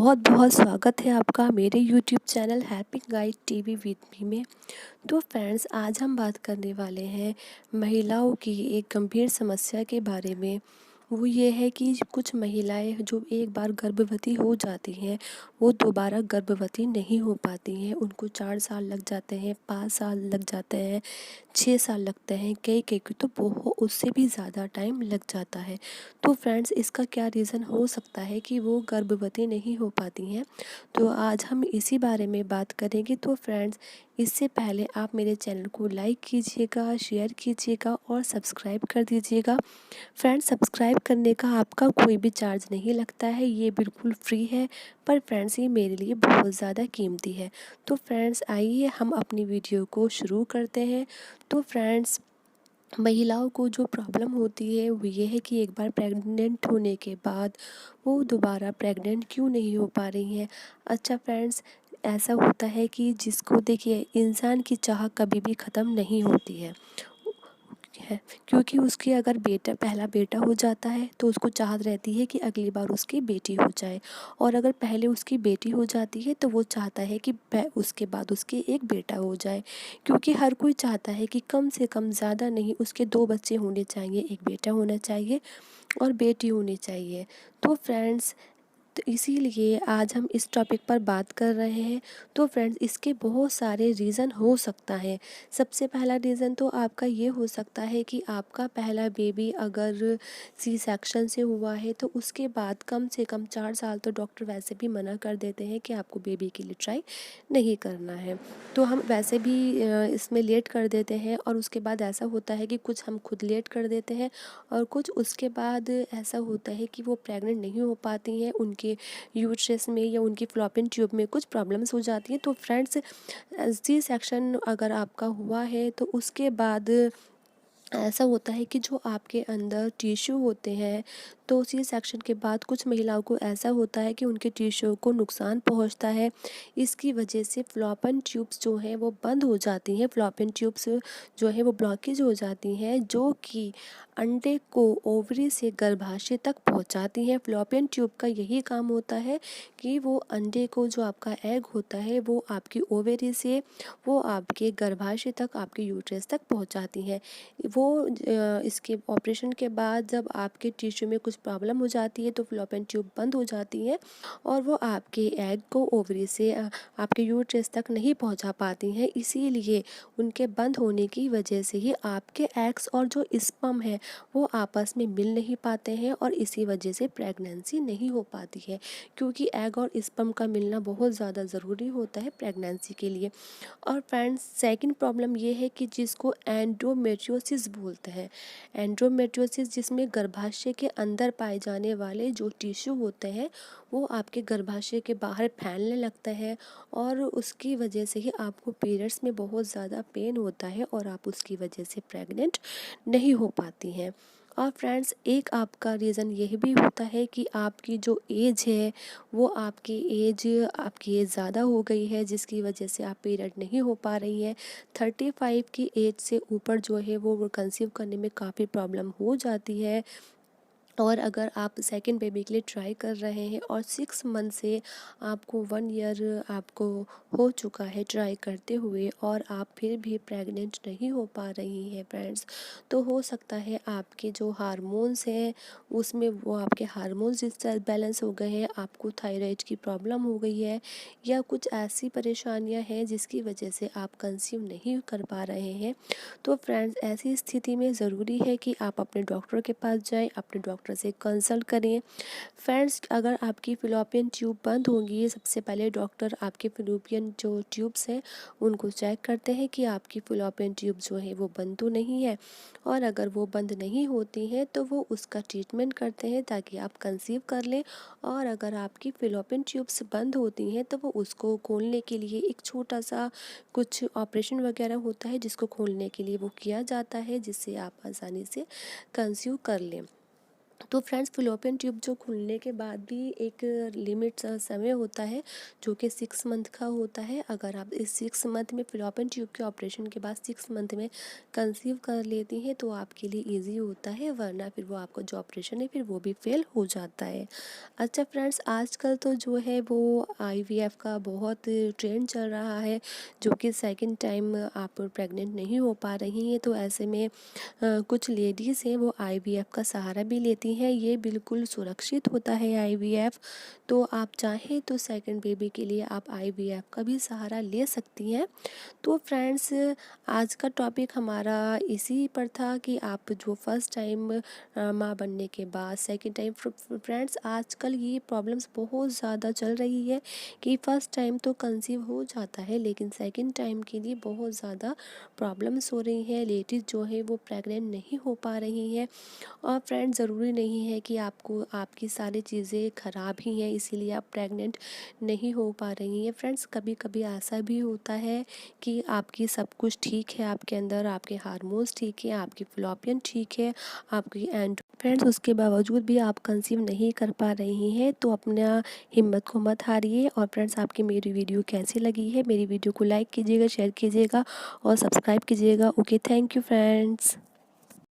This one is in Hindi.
बहुत बहुत स्वागत है आपका मेरे YouTube channel happy guide TV with me में। तो फ्रेंड्स, आज हम बात करने वाले हैं महिलाओं की एक गंभीर समस्या के बारे में। वो ये है कि कुछ महिलाएं जो एक बार गर्भवती हो जाती हैं वो दोबारा गर्भवती नहीं हो पाती हैं। उनको 4 साल लग जाते हैं, 5 साल लग जाते हैं, 6 साल लगते हैं, कई कई की तो बहुत उससे भी ज़्यादा टाइम लग जाता है। तो फ्रेंड्स, इसका क्या रीज़न हो सकता है कि वो गर्भवती नहीं हो पाती हैं, तो आज हम इसी बारे में बात करेंगे। तो फ्रेंड्स, इससे पहले आप मेरे चैनल को लाइक कीजिएगा, शेयर कीजिएगा और सब्सक्राइब कर दीजिएगा। फ्रेंड्स, सब्सक्राइब करने का आपका कोई भी चार्ज नहीं लगता है, ये बिल्कुल फ्री है। पर फ्रेंड्स, ये मेरे लिए बहुत ज़्यादा कीमती है। तो फ्रेंड्स, आइए हम अपनी वीडियो को शुरू करते हैं। तो फ्रेंड्स, महिलाओं को जो प्रॉब्लम होती है वो ये है कि एक बार प्रेग्नेंट होने के बाद वो दोबारा प्रेग्नेंट क्यों नहीं हो पा रही हैं। अच्छा फ्रेंड्स, ऐसा होता है कि जिसको देखिए, इंसान की चाह कभी भी ख़त्म नहीं होती है, क्योंकि उसकी अगर पहला बेटा हो जाता है तो उसको चाहत रहती है कि अगली बार उसकी बेटी हो जाए, और अगर पहले उसकी बेटी हो जाती है तो वो चाहता है कि उसके बाद उसके एक बेटा हो जाए, क्योंकि हर कोई चाहता है कि कम से कम ज़्यादा नहीं उसके 2 बच्चे होने चाहिए, एक बेटा होना चाहिए और बेटी होनी चाहिए। तो फ्रेंड्स, तो इसीलिए आज हम इस टॉपिक पर बात कर रहे हैं। तो फ्रेंड्स, इसके बहुत सारे रीज़न हो सकता है। सबसे पहला रीज़न तो आपका ये हो सकता है कि आपका पहला बेबी अगर सी सेक्शन से हुआ है तो उसके बाद कम से कम 4 साल तो डॉक्टर वैसे भी मना कर देते हैं कि आपको बेबी के लिए ट्राई नहीं करना है। तो हम वैसे भी इसमें लेट कर देते हैं, और उसके बाद ऐसा होता है कि कुछ हम खुद लेट कर देते हैं और कुछ उसके बाद ऐसा होता है कि वो प्रेग्नेंट नहीं हो पाती हैं, उनके यूट्रस में या उनकी फ्लॉपियन ट्यूब में कुछ प्रॉब्लम्स हो जाती हैं। तो फ्रेंड्स, सी सेक्शन अगर आपका हुआ है तो उसके बाद ऐसा होता है कि जो आपके अंदर टिश्यू होते हैं, तो सी सेक्शन के बाद कुछ महिलाओं को ऐसा होता है कि उनके टिश्यू को नुकसान पहुंचता है। इसकी वजह से फ्लॉपियन ट्यूब्स जो हैं वो बंद हो जाती हैं, फ्लॉपियन ट्यूब्स जो है वो ब्लॉकेज हो जाती हैं, जो कि अंडे को ओवरी से गर्भाशय तक पहुंचाती हैं। फ्लॉपियन ट्यूब का यही काम होता है कि वो अंडे को, जो आपका एग होता है, वो आपकी ओवरी से वो आपके गर्भाशय तक, आपके यूट्रस तक पहुंचाती हैं। वो इसके ऑपरेशन के बाद जब आपके टिश्यू में कुछ प्रॉब्लम हो जाती है तो फ्लॉपियन ट्यूब बंद हो जाती है और वो आपके एग को ओवरी से आपके यूट्रस तक नहीं पहुंचा पाती हैं। इसीलिए उनके बंद होने की वजह से ही आपके एग्स और जो स्पर्म है वो आपस में मिल नहीं पाते हैं, और इसी वजह से प्रेगनेंसी नहीं हो पाती है, क्योंकि एग और स्पर्म का मिलना बहुत ज़्यादा ज़रूरी होता है प्रेगनेंसी के लिए। और फ्रेंड्स, सेकंड प्रॉब्लम ये है कि जिसको एंडोमेट्रियोसिस बोलते हैं। एंडोमेट्रियोसिस, जिसमें गर्भाशय के अंदर पाए जाने वाले जो टिश्यू होते हैं वो आपके गर्भाशय के बाहर फैलने लगता है, और उसकी वजह से ही आपको पीरियड्स में बहुत ज़्यादा पेन होता है और आप उसकी वजह से प्रेग्नेंट नहीं हो पाती हैं। और फ्रेंड्स, एक आपका रीज़न यह भी होता है कि आपकी जो एज है वो आपकी एज ज़्यादा हो गई है, जिसकी वजह से आप पीरियड नहीं हो पा रही हैं। 35 की एज से ऊपर जो है वो कंसीव करने में काफ़ी प्रॉब्लम हो जाती है। और अगर आप सेकंड बेबी के लिए ट्राई कर रहे हैं और 6 मंथ से आपको 1 ईयर आपको हो चुका है ट्राई करते हुए, और आप फिर भी प्रेग्नेंट नहीं हो पा रही हैं फ्रेंड्स, तो हो सकता है आपके जो हार्मोन्स हैं उसमें वो आपके हार्मोन्स डिसबैलेंस हो गए हैं, आपको थायराइड की प्रॉब्लम हो गई है, या कुछ ऐसी परेशानियां हैं जिसकी वजह से आप कंसीव नहीं कर पा रहे हैं। तो फ्रेंड्स, ऐसी स्थिति में ज़रूरी है कि आप अपने डॉक्टर के पास जाएं, अपने डॉक्टर से कंसल्ट करें। फ्रेंड्स, अगर आपकी फिलोपियन ट्यूब बंद होंगी, सबसे पहले डॉक्टर आपके फिलोपियन जो ट्यूब्स हैं उनको चेक करते हैं कि आपकी फिलोपियन ट्यूब जो है वो बंद तो नहीं है, और अगर वो बंद नहीं होती हैं तो वो उसका ट्रीटमेंट करते हैं ताकि आप कंसीव कर लें। और अगर आपकी फिलोपियन ट्यूब्स बंद होती हैं तो वो उसको खोलने के लिए एक छोटा सा कुछ ऑपरेशन वगैरह होता है जिसको खोलने के लिए वो किया जाता है, जिससे आप आसानी से कंसीव कर लें। तो फ्रेंड्स फ़िलिपियन ट्यूब जो खुलने के बाद भी एक लिमिट समय होता है जो कि 6 मंथ का होता है। अगर आप इस 6 मंथ में फ़िलिपियन ट्यूब के ऑपरेशन के बाद 6 मंथ में कंसीव कर लेती हैं तो आपके लिए इजी होता है, वरना फिर वो आपका जो ऑपरेशन है फिर वो भी फेल हो जाता है। अच्छा फ्रेंड्स, आजकल तो जो है वो IVF का बहुत ट्रेंड चल रहा है, जो कि सेकंड टाइम आप प्रेग्नेंट नहीं हो पा रही हैं, तो ऐसे में कुछ लेडीज़ हैं वो IVF का सहारा भी लेती हैं। ये बिल्कुल सुरक्षित होता है IVF। तो आप चाहें तो सेकंड बेबी के लिए आप IVF का भी सहारा ले सकती हैं। तो फ्रेंड्स, आज का टॉपिक हमारा इसी पर था कि आप जो फर्स्ट टाइम माँ बनने के बाद सेकंड टाइम, फ्रेंड्स आजकल ये प्रॉब्लम्स बहुत ज़्यादा चल रही है कि फ़र्स्ट टाइम तो कंसीव हो जाता है लेकिन सेकंड टाइम के लिए बहुत ज़्यादा प्रॉब्लम्स हो रही हैं। लेडीज़ जो है वो प्रेग्नेंट नहीं हो पा रही हैं। और फ्रेंड्स, ज़रूरी नहीं है कि आपको आपकी सारी चीज़ें ख़राब ही हैं इसीलिए आप प्रेग्नेंट नहीं हो पा रही हैं। फ्रेंड्स, कभी कभी ऐसा भी होता है कि आपकी सब कुछ ठीक है, आपके अंदर आपके हार्मोन्स ठीक है, आपकी फ़िलिपियन ठीक है, आपकी एंड फ्रेंड्स उसके बावजूद भी आप कंसीव नहीं कर पा रही हैं। तो अपना हिम्मत को मत हारिए। और फ्रेंड्स, आपकी मेरी वीडियो कैसी लगी है, मेरी वीडियो को लाइक कीजिएगा, शेयर कीजिएगा और सब्सक्राइब कीजिएगा। Okay, thank you friends.